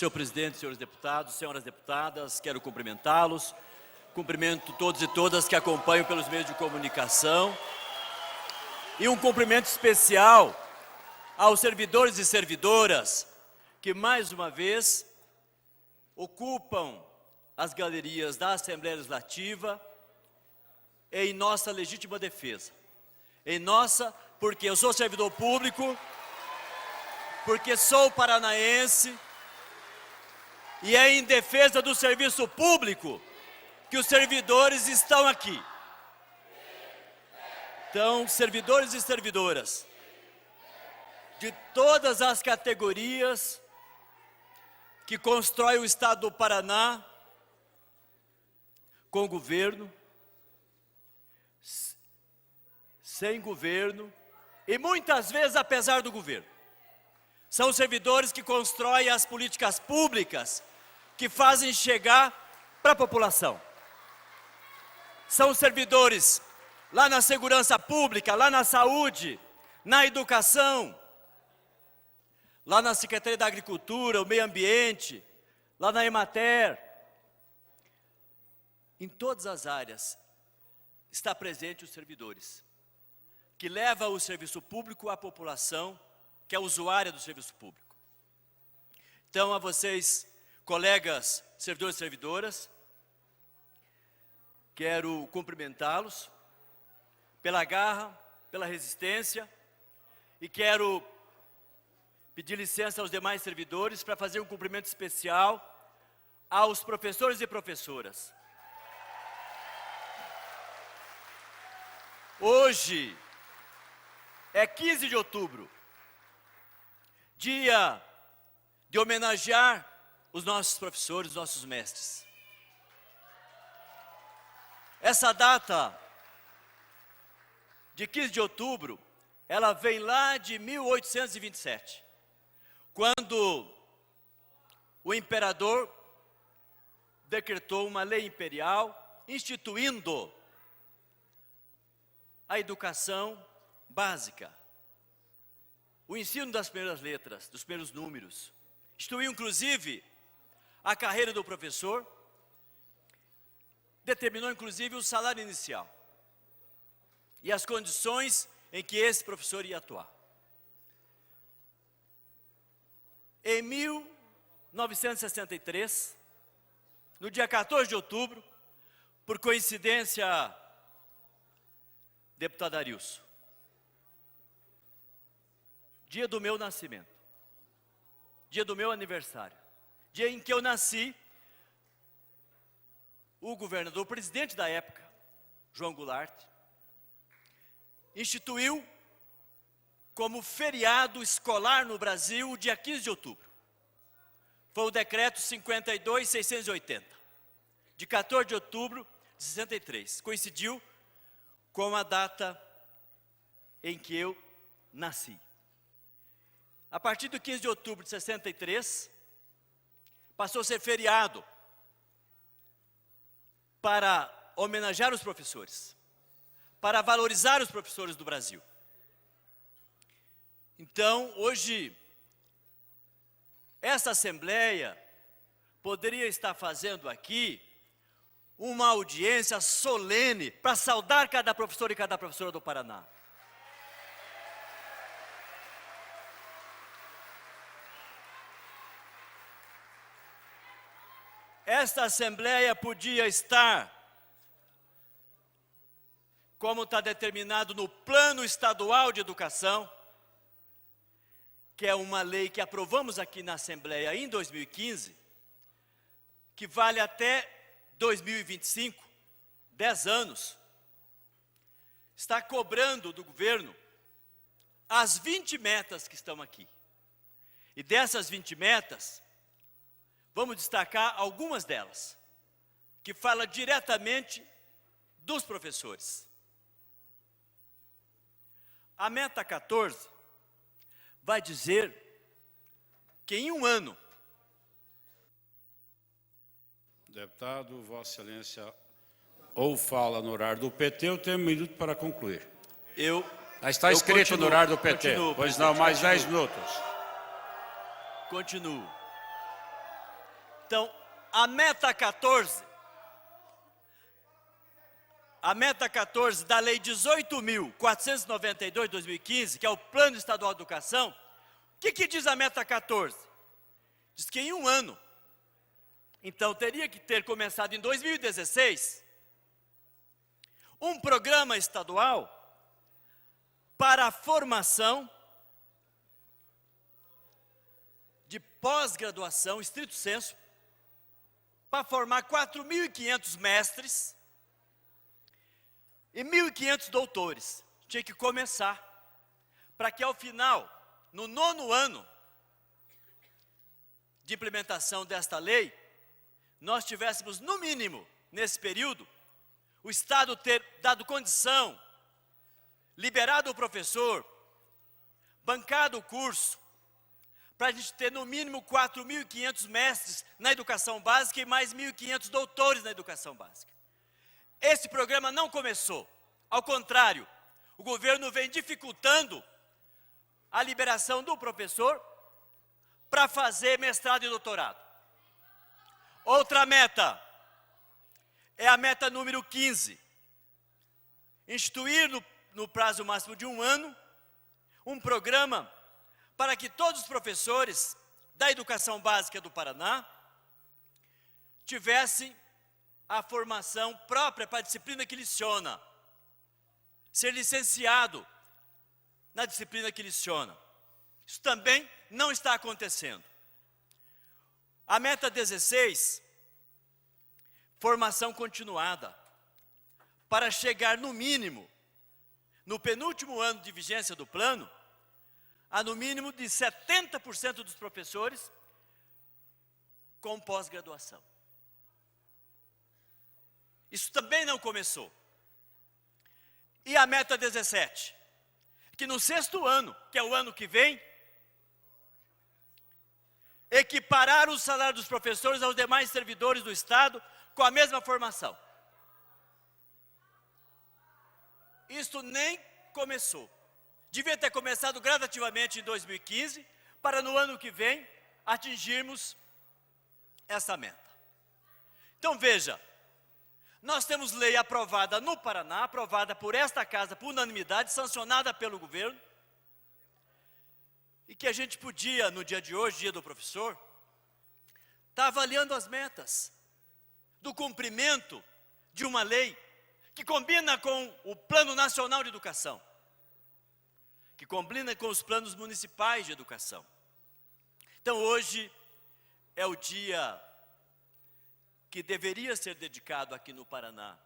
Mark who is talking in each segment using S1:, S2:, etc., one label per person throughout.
S1: Senhor presidente, senhores deputados, senhoras deputadas, quero cumprimentá-los. Cumprimento todos e todas que acompanham pelos meios de comunicação. E um cumprimento especial aos servidores e servidoras que, mais uma vez, ocupam as galerias da Assembleia Legislativa em nossa legítima defesa. Porque eu sou servidor público, porque sou paranaense, e é em defesa do serviço público que os servidores estão aqui. Então, servidores e servidoras de todas as categorias que constroem o Estado do Paraná com governo, sem governo e muitas vezes apesar do governo. São servidores que constroem as políticas públicas que fazem chegar para a população. São servidores lá na segurança pública, lá na saúde, na educação, lá na Secretaria da Agricultura, o Meio Ambiente, lá na Emater. Em todas as áreas está presente os servidores, que leva o serviço público à população, que é usuária do serviço público. Então, a vocês, colegas servidores e servidoras, quero cumprimentá-los pela garra, pela resistência, e quero pedir licença aos demais servidores para fazer um cumprimento especial aos professores e professoras. Hoje é 15 de outubro, dia de homenagear os nossos professores, os nossos mestres. Essa data de 15 de outubro, ela vem lá de 1827, quando o imperador decretou uma lei imperial instituindo a educação básica, o ensino das primeiras letras, dos primeiros números. Instituiu, inclusive, a carreira do professor, determinou, inclusive, o salário inicial e as condições em que esse professor ia atuar. Em 1963, no dia 14 de outubro, por coincidência, deputado Arilson, dia do meu nascimento, dia do meu aniversário, dia em que eu nasci, o governador, o presidente da época, João Goulart, instituiu como feriado escolar no Brasil o dia 15 de outubro. Foi o decreto 52.680, de 14 de outubro de 63. Coincidiu com a data em que eu nasci. A partir do 15 de outubro de 63, passou a ser feriado para homenagear os professores, para valorizar os professores do Brasil. Então, hoje, essa Assembleia poderia estar fazendo aqui uma audiência solene para saudar cada professor e cada professora do Paraná. Esta Assembleia podia estar, como está determinado no Plano Estadual de Educação, que é uma lei que aprovamos aqui na Assembleia em 2015, que vale até 2025, 10 anos, está cobrando do governo as 20 metas que estão aqui. E dessas 20 metas, vamos destacar algumas delas, que fala diretamente dos professores. A meta 14 vai dizer que em um ano...
S2: Deputado, Vossa Excelência, ou fala no horário do PT, eu tenho 1 minuto para concluir. Está escrito no horário do PT, pois não, mais 10 minutos.
S1: Continuo. Então, a meta 14 da Lei 18.492 de 2015, que é o Plano Estadual de Educação, o que diz a meta 14? Diz que em um ano, então teria que ter começado em 2016, um programa estadual para a formação de pós-graduação, estrito sensu, para formar 4.500 mestres e 1.500 doutores. Tinha que começar, para que ao final, no 9º ano de implementação desta lei, nós tivéssemos, no mínimo, nesse período, o Estado ter dado condição, liberado o professor, bancado o curso, para a gente ter no mínimo 4.500 mestres na educação básica e mais 1.500 doutores na educação básica. Esse programa não começou, ao contrário, o governo vem dificultando a liberação do professor para fazer mestrado e doutorado. Outra meta é a meta número 15, instituir no prazo máximo de um ano, um programa para que todos os professores da educação básica do Paraná tivessem a formação própria para a disciplina que leciona, ser licenciado na disciplina que leciona. Isso também não está acontecendo. A meta 16, formação continuada, para chegar no mínimo, no penúltimo ano de vigência do plano, a no mínimo de 70% dos professores com pós-graduação. Isso também não começou. E a meta 17, que no 6º ano, que é o ano que vem, equiparar o salário dos professores aos demais servidores do Estado com a mesma formação. Isso nem começou. Devia ter começado gradativamente em 2015, para no ano que vem atingirmos essa meta. Então veja, nós temos lei aprovada no Paraná, aprovada por esta casa por unanimidade, sancionada pelo governo, e que a gente podia, no dia de hoje, dia do professor, estar avaliando as metas do cumprimento de uma lei que combina com o Plano Nacional de Educação, que combina com os planos municipais de educação. Então hoje é o dia que deveria ser dedicado aqui no Paraná,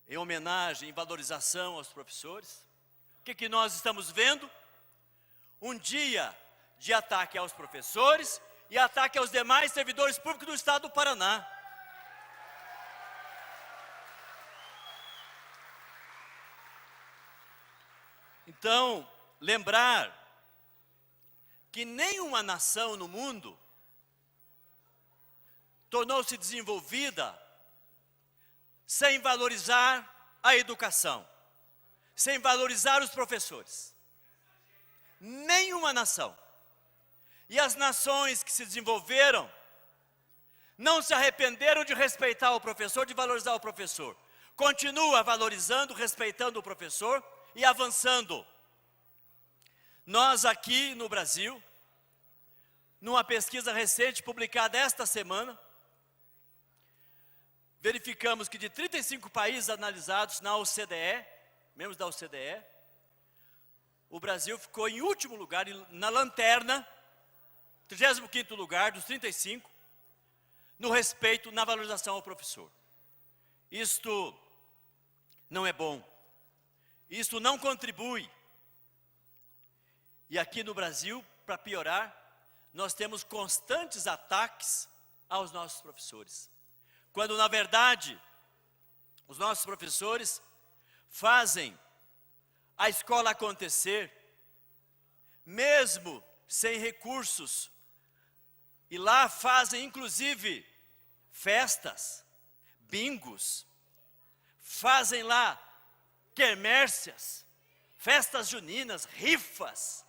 S1: em homenagem, em valorização aos professores. O que nós estamos vendo? Um dia de ataque aos professores e ataque aos demais servidores públicos do Estado do Paraná. Então, lembrar que nenhuma nação no mundo tornou-se desenvolvida sem valorizar a educação, sem valorizar os professores. Nenhuma nação. E as nações que se desenvolveram não se arrependeram de respeitar o professor, de valorizar o professor. Continua valorizando, respeitando o professor e avançando. Nós aqui no Brasil, numa pesquisa recente publicada esta semana, verificamos que de 35 países analisados na OCDE, membros da OCDE, o Brasil ficou em último lugar, na lanterna, 35º lugar dos 35, no respeito, na valorização ao professor. Isto não é bom. Isto não contribui. E aqui no Brasil, para piorar, nós temos constantes ataques aos nossos professores. Quando, na verdade, os nossos professores fazem a escola acontecer, mesmo sem recursos, e lá fazem, inclusive, festas, bingos, fazem lá quermércias, festas juninas, rifas,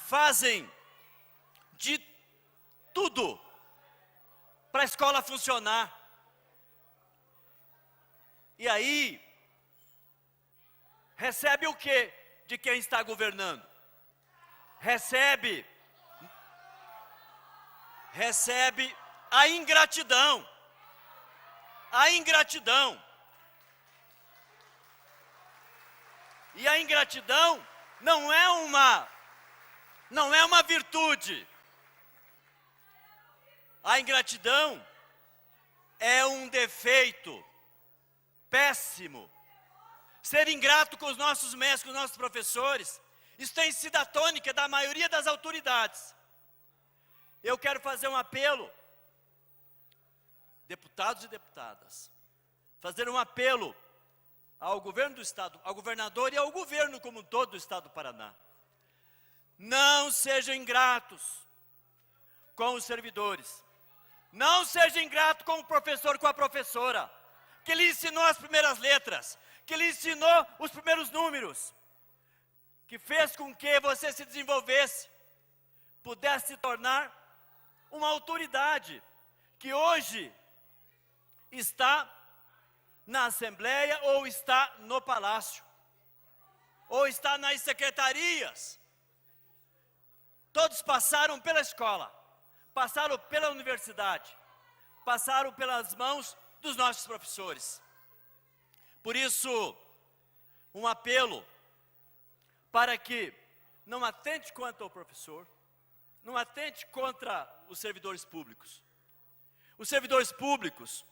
S1: fazem de tudo para a escola funcionar. E aí, recebe o quê de quem está governando? Recebe a ingratidão. A ingratidão. E a ingratidão não é uma virtude. A ingratidão é um defeito péssimo. Ser ingrato com os nossos mestres, com os nossos professores, isso tem sido a tônica da maioria das autoridades. Eu quero fazer um apelo, deputados e deputadas, fazer um apelo ao governo do Estado, ao governador e ao governo como um todo do Estado do Paraná. Não sejam ingratos com os servidores. Não seja ingrato com o professor, com a professora, que lhe ensinou as primeiras letras, que lhe ensinou os primeiros números, que fez com que você se desenvolvesse, pudesse se tornar uma autoridade, que hoje está na Assembleia, ou está no Palácio, ou está nas secretarias. Todos passaram pela escola, passaram pela universidade, passaram pelas mãos dos nossos professores. Por isso, um apelo para que não atente contra o professor, não atente contra os servidores públicos. Os servidores públicos,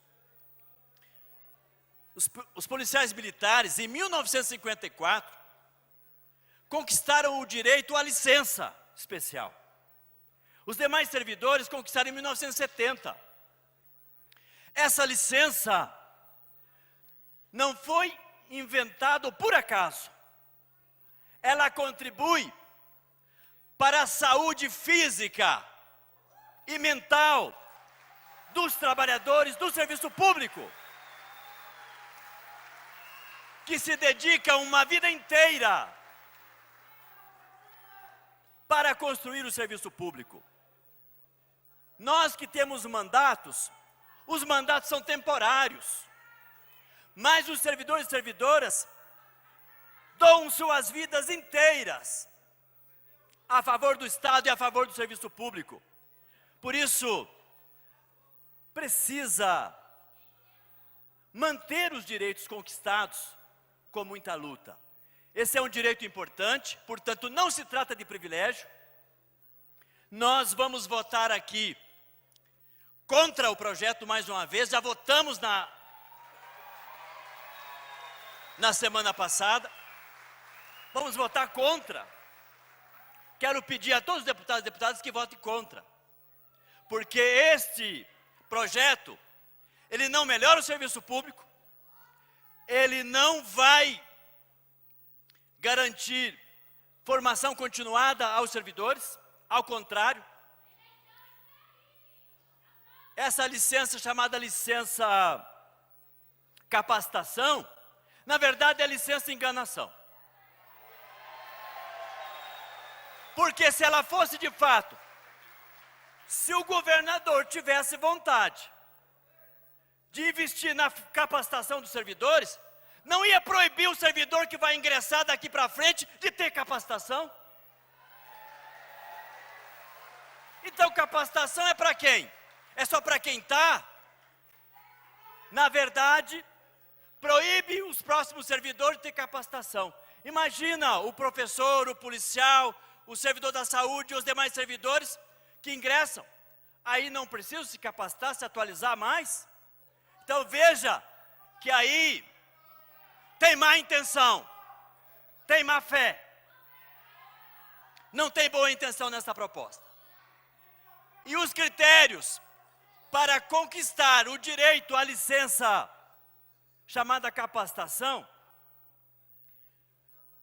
S1: os policiais militares, em 1954, conquistaram o direito à licença especial. Os demais servidores conquistaram em 1970. Essa licença não foi inventada por acaso. Ela contribui para a saúde física e mental dos trabalhadores do serviço público, que se dedicam uma vida inteira para construir o serviço público. Nós que temos mandatos, os mandatos são temporários, mas os servidores e servidoras doam suas vidas inteiras a favor do Estado e a favor do serviço público. Por isso, precisa manter os direitos conquistados com muita luta. Esse é um direito importante, portanto, não se trata de privilégio. Nós vamos votar aqui contra o projeto mais uma vez, já votamos na semana passada. Vamos votar contra. Quero pedir a todos os deputados e deputadas que votem contra, porque este projeto, ele não melhora o serviço público, ele não vai garantir formação continuada aos servidores, ao contrário. Essa licença, chamada licença capacitação, na verdade é licença enganação. Porque se ela fosse de fato, se o governador tivesse vontade de investir na capacitação dos servidores, não ia proibir o servidor que vai ingressar daqui para frente de ter capacitação. Então capacitação é para quem? É só para quem está? Na verdade, proíbe os próximos servidores de ter capacitação. Imagina o professor, o policial, o servidor da saúde e os demais servidores que ingressam. Aí não precisam se capacitar, se atualizar mais. Então veja que aí tem má intenção, tem má fé. Não tem boa intenção nessa proposta. E os critérios para conquistar o direito à licença chamada capacitação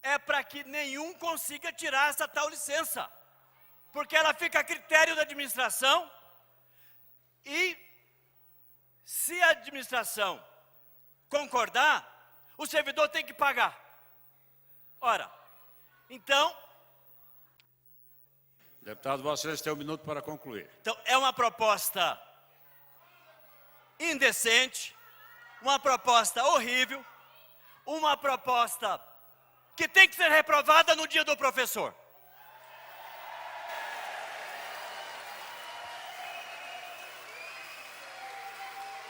S1: é para que nenhum consiga tirar essa tal licença, porque ela fica a critério da administração e se a administração concordar, o servidor tem que pagar. Ora, então,
S2: Deputado, Vossa Excelência tem 1 minuto para concluir.
S1: Então, é uma proposta indecente, uma proposta horrível, uma proposta que tem que ser reprovada no dia do professor.